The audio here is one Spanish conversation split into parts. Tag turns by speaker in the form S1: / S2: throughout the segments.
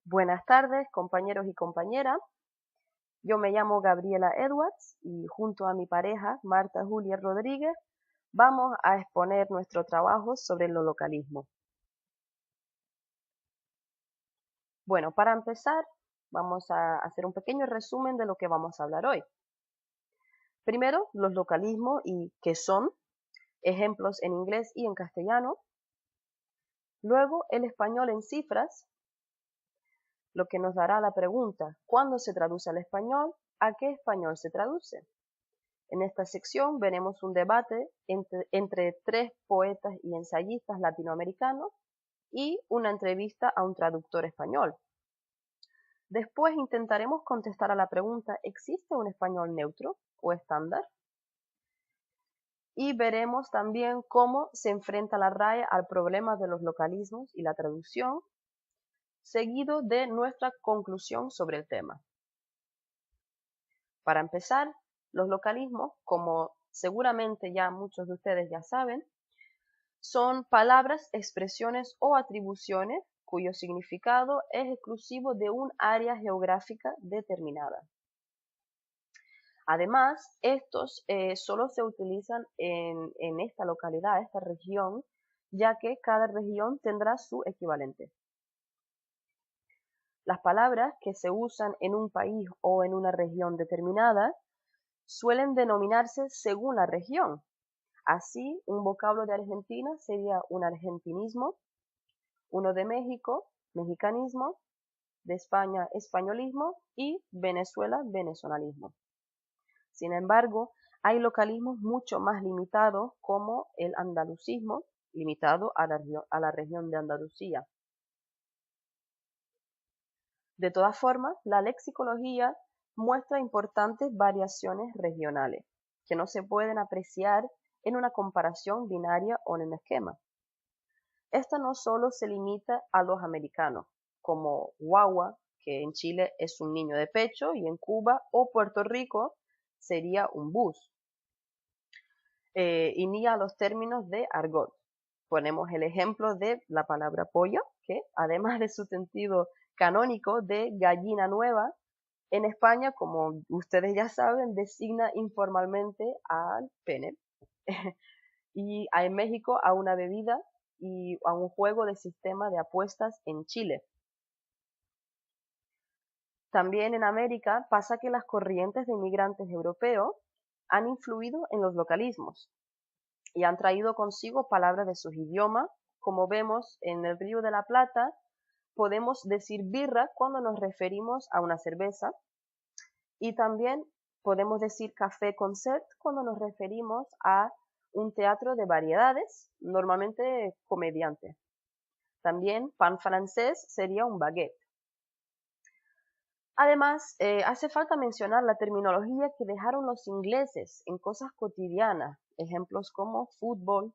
S1: Buenas tardes, compañeros y compañeras. Yo me llamo Gabriela Edwards y junto a mi pareja, Marta Julia Rodríguez, vamos a exponer nuestro trabajo sobre el localismo. Bueno, para empezar, vamos a hacer un pequeño resumen de lo que vamos a hablar hoy. Primero, los localismos y qué son, ejemplos en inglés y en castellano. Luego, el español en cifras, lo que nos dará la pregunta, ¿cuándo se traduce al español? ¿A qué español se traduce? En esta sección veremos un debate entre tres poetas y ensayistas latinoamericanos y una entrevista a un traductor español. Después intentaremos contestar a la pregunta, ¿existe un español neutro o estándar? Y veremos también cómo se enfrenta la RAE al problema de los localismos y la traducción, seguido de nuestra conclusión sobre el tema. Para empezar, los localismos, como seguramente ya muchos de ustedes ya saben, son palabras, expresiones o atribuciones cuyo significado es exclusivo de un área geográfica determinada. Además, estos solo se utilizan en esta localidad, esta región, ya que cada región tendrá su equivalente. Las palabras que se usan en un país o en una región determinada suelen denominarse según la región. Así, un vocablo de Argentina sería un argentinismo, uno de México, mexicanismo, de España, españolismo y Venezuela, venezolanismo. Sin embargo, hay localismos mucho más limitados como el andalucismo, limitado a la región de Andalucía. De todas formas, la lexicología muestra importantes variaciones regionales que no se pueden apreciar en una comparación binaria o en un esquema. Esta no solo se limita a los americanos, como guagua, que en Chile es un niño de pecho, y en Cuba o Puerto Rico sería un bus, y ni a los términos de argot. Ponemos el ejemplo de la palabra pollo, que además de su sentido canónico de gallina nueva, en España, como ustedes ya saben, designa informalmente al pene. Y en México a una bebida y a un juego de sistema de apuestas en Chile. También en América pasa que las corrientes de inmigrantes europeos han influido en los localismos y han traído consigo palabras de sus idiomas. Como vemos en el Río de la Plata, podemos decir birra cuando nos referimos a una cerveza y también podemos decir café concert cuando nos referimos a un teatro de variedades, normalmente comediante. También pan francés sería un baguette. Además, hace falta mencionar la terminología que dejaron los ingleses en cosas cotidianas, ejemplos como fútbol,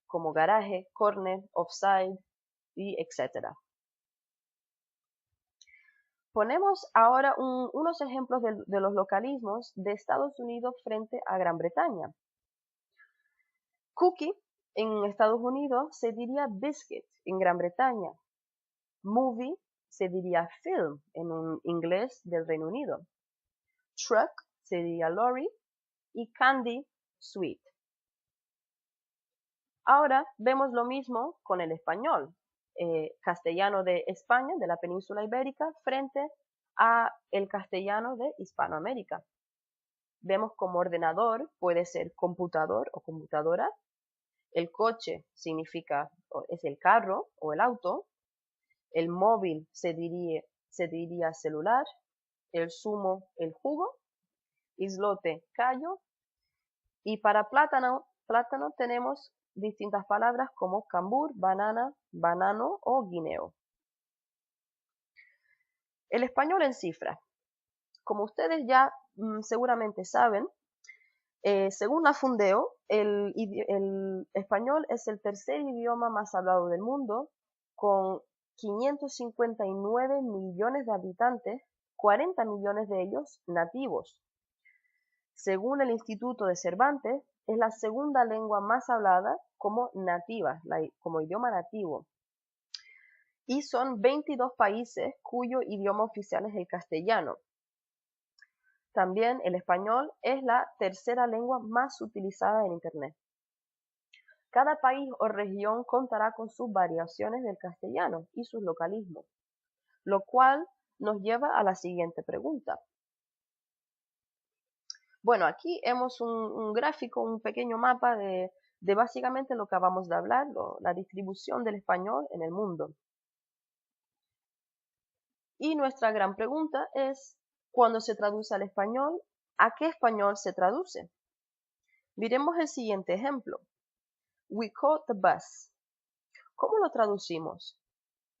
S1: como garaje, corner, offside, y etc. Ponemos ahora unos ejemplos de los localismos de Estados Unidos frente a Gran Bretaña. Cookie en Estados Unidos se diría biscuit en Gran Bretaña. Movie se diría film en un inglés del Reino Unido. Truck se diría lorry y candy, sweet. Ahora vemos lo mismo con el español, castellano de España, de la península ibérica, frente a el castellano de Hispanoamérica. Vemos como ordenador puede ser computador o computadora. El coche es el carro o el auto. El móvil se diría celular. El zumo, el jugo. Islote, callo. Y para plátano tenemos distintas palabras como cambur, banana, banano o guineo. El español en cifras. Como ustedes ya seguramente saben, según la Fundeo, el español es el tercer idioma más hablado del mundo, con 559 millones de habitantes, 40 millones de ellos nativos. Según el Instituto de Cervantes, es la segunda lengua más hablada como nativa, como idioma nativo. y son 22 países cuyo idioma oficial es el castellano. También el español es la tercera lengua más utilizada en Internet. Cada país o región contará con sus variaciones del castellano y sus localismos, lo cual nos lleva a la siguiente pregunta. Bueno, aquí hemos un gráfico, un pequeño mapa de básicamente lo que acabamos de hablar, la distribución del español en el mundo. Y nuestra gran pregunta es, cuando se traduce al español, ¿a qué español se traduce? Miremos el siguiente ejemplo. We caught the bus. ¿Cómo lo traducimos?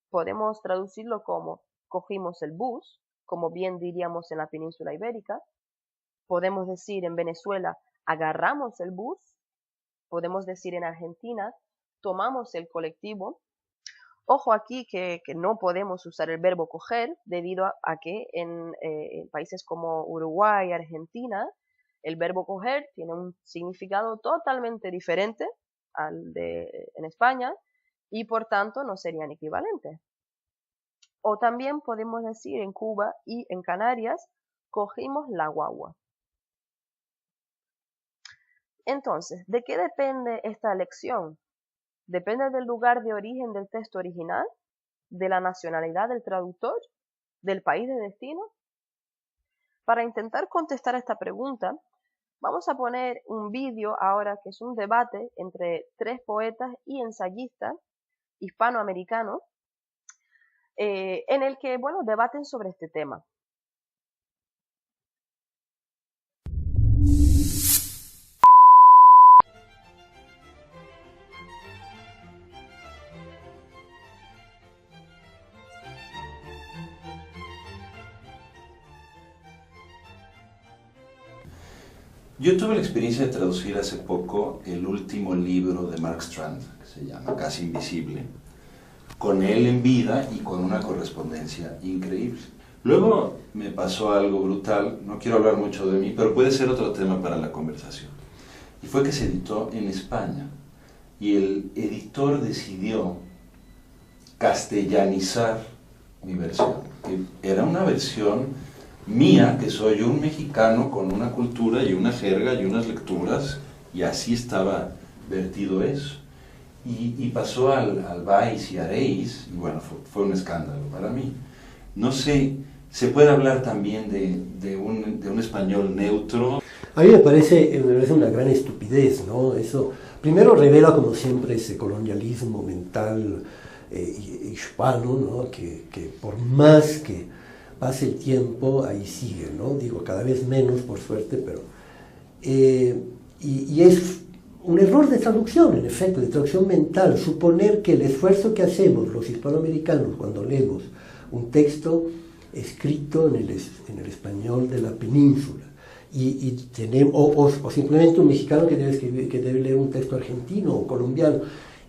S1: Podemos traducirlo como cogimos el bus, como bien diríamos en la península ibérica. Podemos decir en Venezuela, agarramos el bus. Podemos decir en Argentina, tomamos el colectivo. Ojo aquí que no podemos usar el verbo coger debido a que en países como Uruguay y Argentina el verbo coger tiene un significado totalmente diferente al de en España y por tanto no serían equivalentes. O también podemos decir en Cuba y en Canarias, cogimos la guagua. Entonces, ¿de qué depende esta elección? ¿Depende del lugar de origen del texto original? ¿De la nacionalidad del traductor? ¿Del país de destino? Para intentar contestar esta pregunta, vamos a poner un vídeo ahora que es un debate entre 3 poetas y ensayistas hispanoamericanos en el que, bueno, debaten sobre este tema.
S2: Yo tuve la experiencia de traducir hace poco el último libro de Mark Strand, que se llama Casi Invisible, con él en vida y con una correspondencia increíble. Luego me pasó algo brutal, no quiero hablar mucho de mí, pero puede ser otro tema para la conversación. Y fue que se editó en España y el editor decidió castellanizar mi versión. Era una versión mía, que soy un mexicano con una cultura y una jerga y unas lecturas, y así estaba vertido eso. Y pasó al vais y aréis, y bueno, fue un escándalo para mí. No sé, se puede hablar también de un español neutro.
S3: A mí me parece una gran estupidez, ¿no? Eso primero revela, como siempre, ese colonialismo mental hispano, ¿no? Que por más que pase el tiempo, ahí sigue, ¿no? Digo, cada vez menos, por suerte, pero... y es un error de traducción, en efecto, de traducción mental, suponer que el esfuerzo que hacemos los hispanoamericanos cuando leemos un texto escrito en el español de la península, o simplemente un mexicano que debe leer un texto argentino o colombiano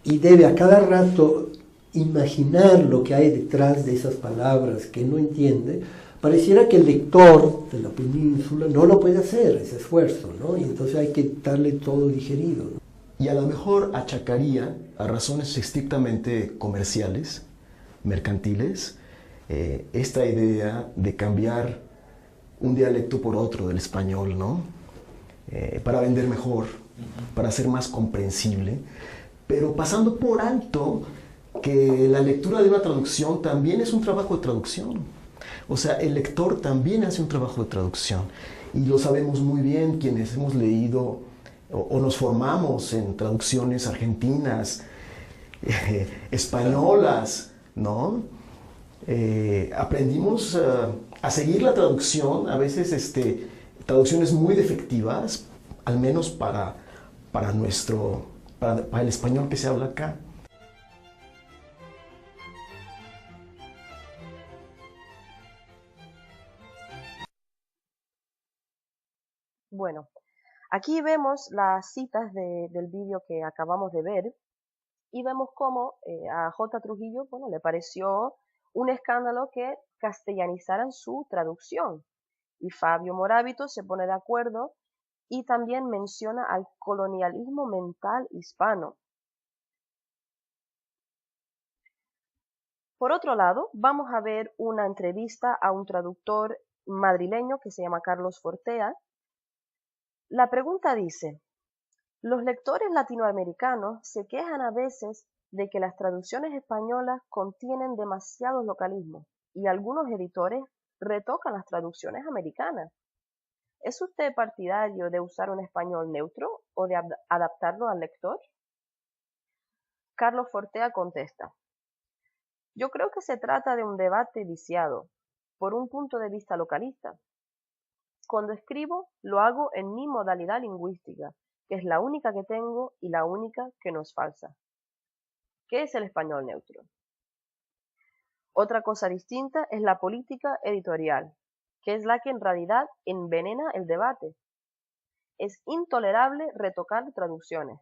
S3: y debe a cada rato imaginar lo que hay detrás de esas palabras que no entiende, pareciera que el lector de la península no lo puede hacer, ese esfuerzo, ¿no? Y entonces hay que darle todo digerido, ¿no?
S4: Y a lo mejor achacaría a razones estrictamente comerciales, mercantiles, esta idea de cambiar un dialecto por otro del español, ¿no? Para vender mejor, para ser más comprensible, pero pasando por alto que la lectura de una traducción también es un trabajo de traducción. O sea, el lector también hace un trabajo de traducción. Y lo sabemos muy bien quienes hemos leído o nos formamos en traducciones argentinas, españolas, ¿no? Aprendimos a seguir la traducción, a veces traducciones muy defectivas, al menos para el español que se habla acá.
S1: Bueno, aquí vemos las citas del vídeo que acabamos de ver y vemos cómo a J. Trujillo, bueno, le pareció un escándalo que castellanizaran su traducción. Y Fabio Moravito se pone de acuerdo y también menciona al colonialismo mental hispano. Por otro lado, vamos a ver una entrevista a un traductor madrileño que se llama Carlos Fortea. La pregunta dice: los lectores latinoamericanos se quejan a veces de que las traducciones españolas contienen demasiados localismos y algunos editores retocan las traducciones americanas. ¿Es usted partidario de usar un español neutro o de adaptarlo al lector? Carlos Fortea contesta: yo creo que se trata de un debate viciado, por un punto de vista localista. Cuando escribo, lo hago en mi modalidad lingüística, que es la única que tengo y la única que no es falsa. ¿Qué es el español neutro? Otra cosa distinta es la política editorial, que es la que en realidad envenena el debate. Es intolerable retocar traducciones.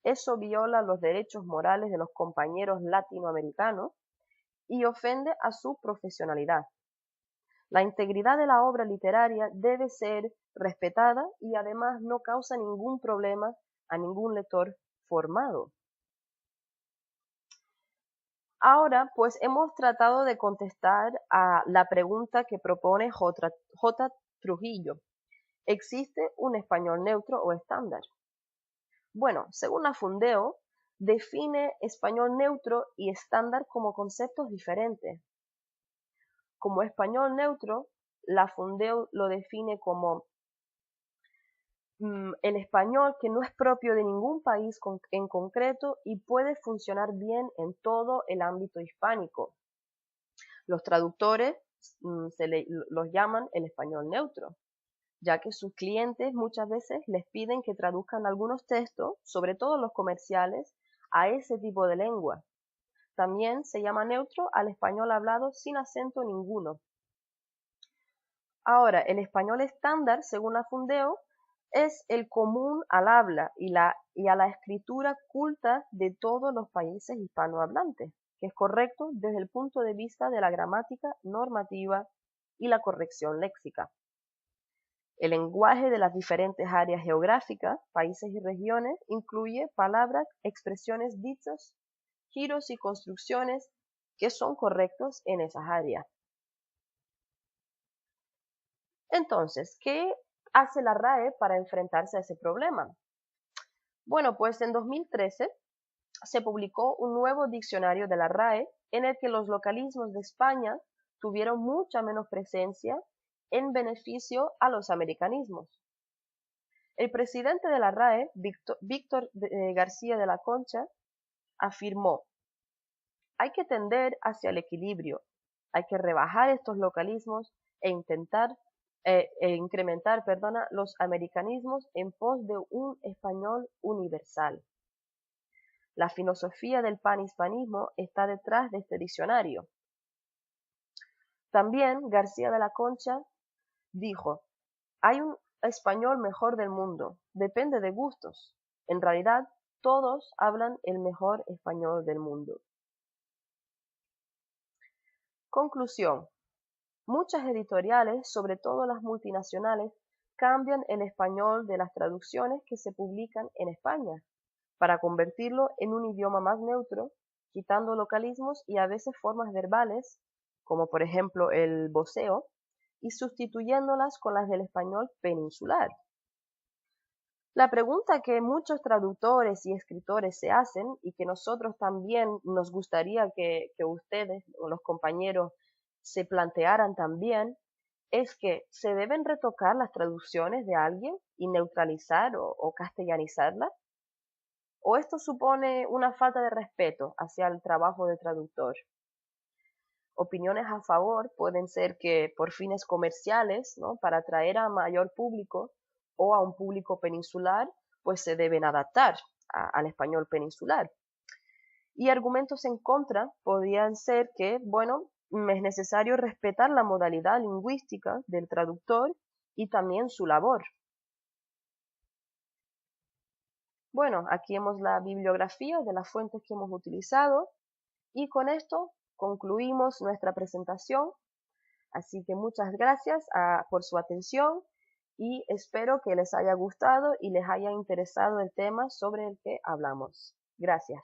S1: Eso viola los derechos morales de los compañeros latinoamericanos y ofende a su profesionalidad. La integridad de la obra literaria debe ser respetada y además no causa ningún problema a ningún lector formado. Ahora, pues hemos tratado de contestar a la pregunta que propone J. Trujillo. ¿Existe un español neutro o estándar? Bueno, según la Fundeo, define español neutro y estándar como conceptos diferentes. Como español neutro, la Fundeo lo define como el español que no es propio de ningún país en concreto y puede funcionar bien en todo el ámbito hispánico. Los traductores los llaman el español neutro, ya que sus clientes muchas veces les piden que traduzcan algunos textos, sobre todo los comerciales, a ese tipo de lengua. También se llama neutro al español hablado sin acento ninguno. Ahora, el español estándar, según la Fundeo, es el común al habla y a la escritura culta de todos los países hispanohablantes, que es correcto desde el punto de vista de la gramática normativa y la corrección léxica. El lenguaje de las diferentes áreas geográficas, países y regiones incluye palabras, expresiones, dichos, giros y construcciones que son correctos en esas áreas. Entonces, ¿qué hace la RAE para enfrentarse a ese problema? Bueno, pues en 2013 se publicó un nuevo diccionario de la RAE en el que los localismos de España tuvieron mucha menos presencia en beneficio a los americanismos. El presidente de la RAE, Víctor García de la Concha, afirmó: hay que tender hacia el equilibrio, hay que rebajar estos localismos e incrementar los americanismos en pos de un español universal. La filosofía del panhispanismo está detrás de este diccionario. También García de la Concha dijo: hay un español mejor del mundo, depende de gustos. En realidad, todos hablan el mejor español del mundo. Conclusión. Muchas editoriales, sobre todo las multinacionales, cambian el español de las traducciones que se publican en España para convertirlo en un idioma más neutro, quitando localismos y a veces formas verbales, como por ejemplo el voceo, y sustituyéndolas con las del español peninsular. La pregunta que muchos traductores y escritores se hacen y que nosotros también nos gustaría que ustedes o los compañeros se plantearan también es que ¿se deben retocar las traducciones de alguien y neutralizar o castellanizarlas? ¿O esto supone una falta de respeto hacia el trabajo del traductor? Opiniones a favor pueden ser que por fines comerciales, ¿no?, para atraer a mayor público o a un público peninsular, pues se deben adaptar al español peninsular. Y argumentos en contra podrían ser que, bueno, es necesario respetar la modalidad lingüística del traductor y también su labor. Bueno, aquí vemos la bibliografía de las fuentes que hemos utilizado y con esto concluimos nuestra presentación. Así que muchas gracias por su atención y espero que les haya gustado y les haya interesado el tema sobre el que hablamos. Gracias.